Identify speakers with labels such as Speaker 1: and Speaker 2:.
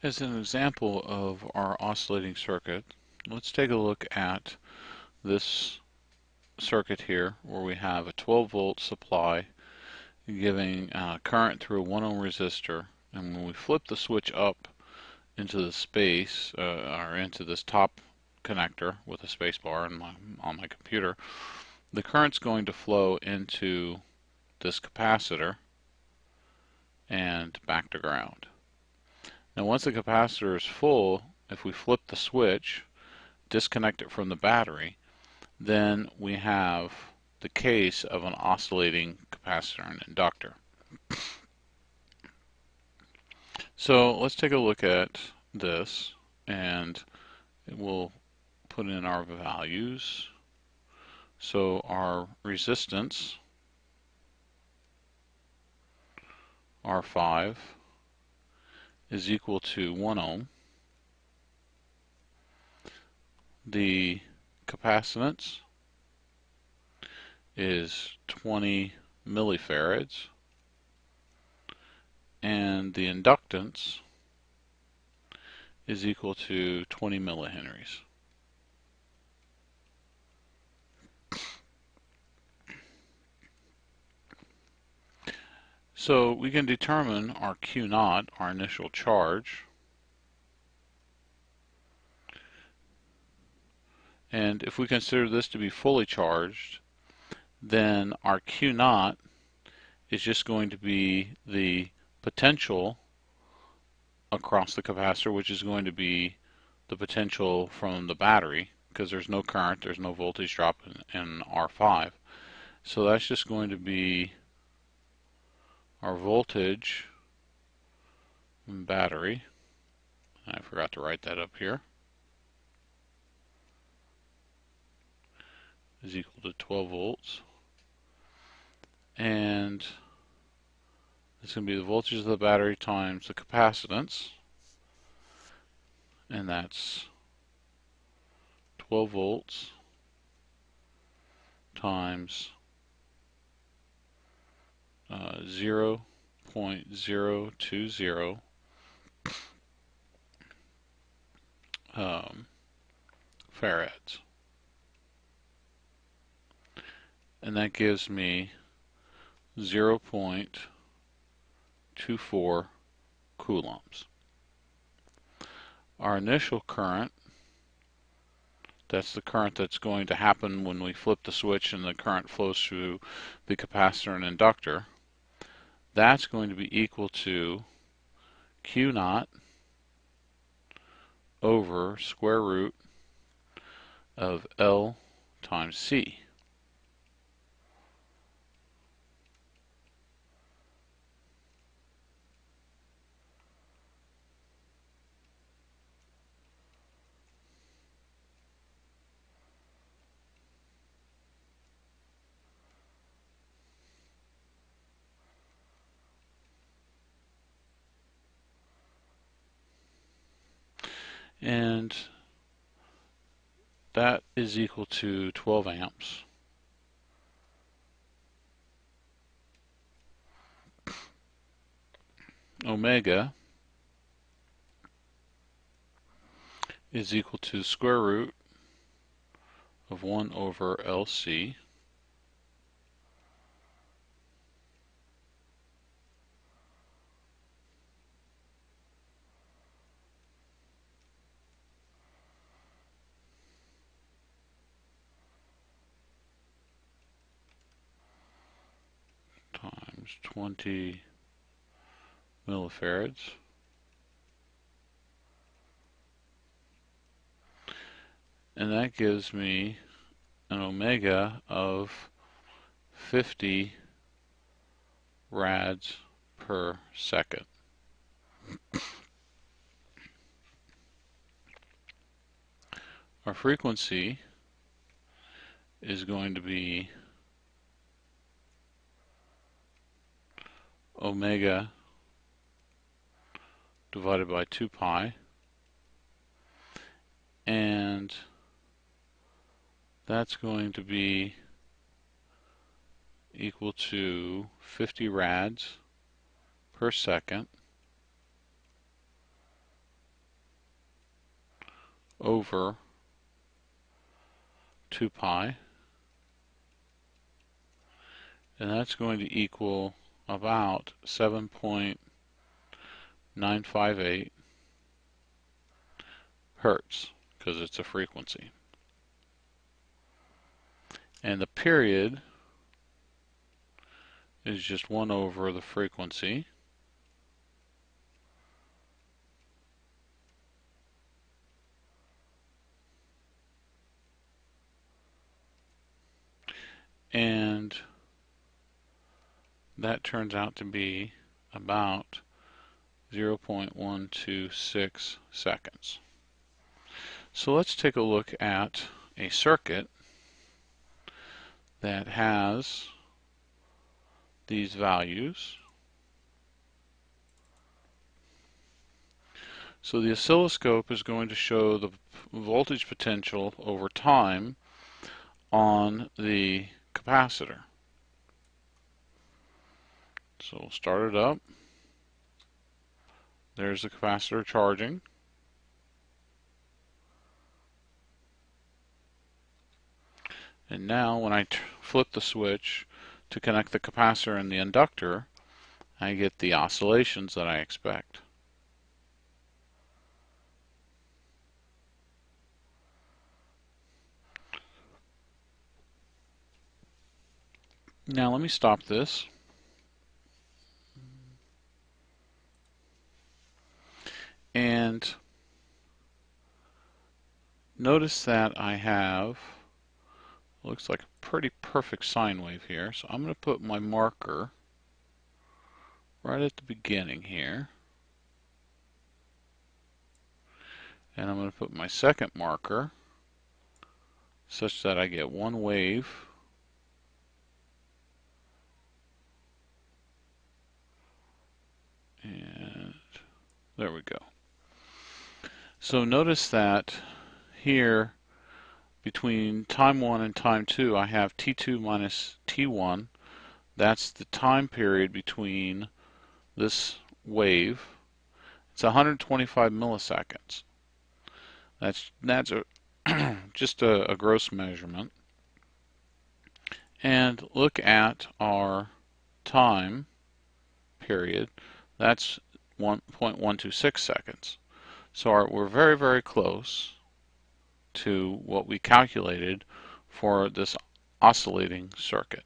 Speaker 1: As an example of our oscillating circuit, let's take a look at this circuit here where we have a 12-volt supply giving current through a 1 ohm resistor, and when we flip the switch up into the space or into this top connector with a space bar on my computer, the current's going to flow into this capacitor and back to ground. Now once the capacitor is full, if we flip the switch, disconnect it from the battery, then we have the case of an oscillating capacitor and inductor. So let's take a look at this, and we'll put in our values. So our resistance, R5, is equal to 1 ohm. The capacitance is 20 millifarads, and the inductance is equal to 20 millihenries. So we can determine our Q naught, our initial charge, and if we consider this to be fully charged, then our Q naught is just going to be the potential across the capacitor, which is going to be the potential from the battery, because there's no current, there's no voltage drop in R5. So that's just going to be our voltage in battery. I forgot to write that up here. Is equal to 12 volts. And it's going to be the voltage of the battery times the capacitance. And that's 12 volts times 0.020 farads. And that gives me 0.24 coulombs. Our initial current, that's the current that's going to happen when we flip the switch and the current flows through the capacitor and inductor, that's going to be equal to Q naught over square root of L times C. And that is equal to 12 amps. Omega is equal to square root of 1 over LC times 20 millifarads. And that gives me an omega of 50 rads per second. Our frequency is going to be omega divided by 2 pi, and that's going to be equal to 50 rads per second over 2 pi, and that's going to equal about 7.958 hertz, because it's a frequency. And the period is just 1 over the frequency. And that turns out to be about 0.126 seconds. So let's take a look at a circuit that has these values. So the oscilloscope is going to show the voltage potential over time on the capacitor. So we'll start it up. There's the capacitor charging. And now when I flip the switch to connect the capacitor and the inductor, I get the oscillations that I expect. Now let me stop this. And notice that I have, looks like a pretty perfect sine wave here. So I'm going to put my marker right at the beginning here. And I'm going to put my second marker such that I get one wave. And there we go. So notice that here between time 1 and time 2 I have t2 minus t1. That's the time period between this wave. It's 125 milliseconds. That's just a gross measurement. And look at our time period. That's 1.126 seconds. So we're very, very close to what we calculated for this oscillating circuit.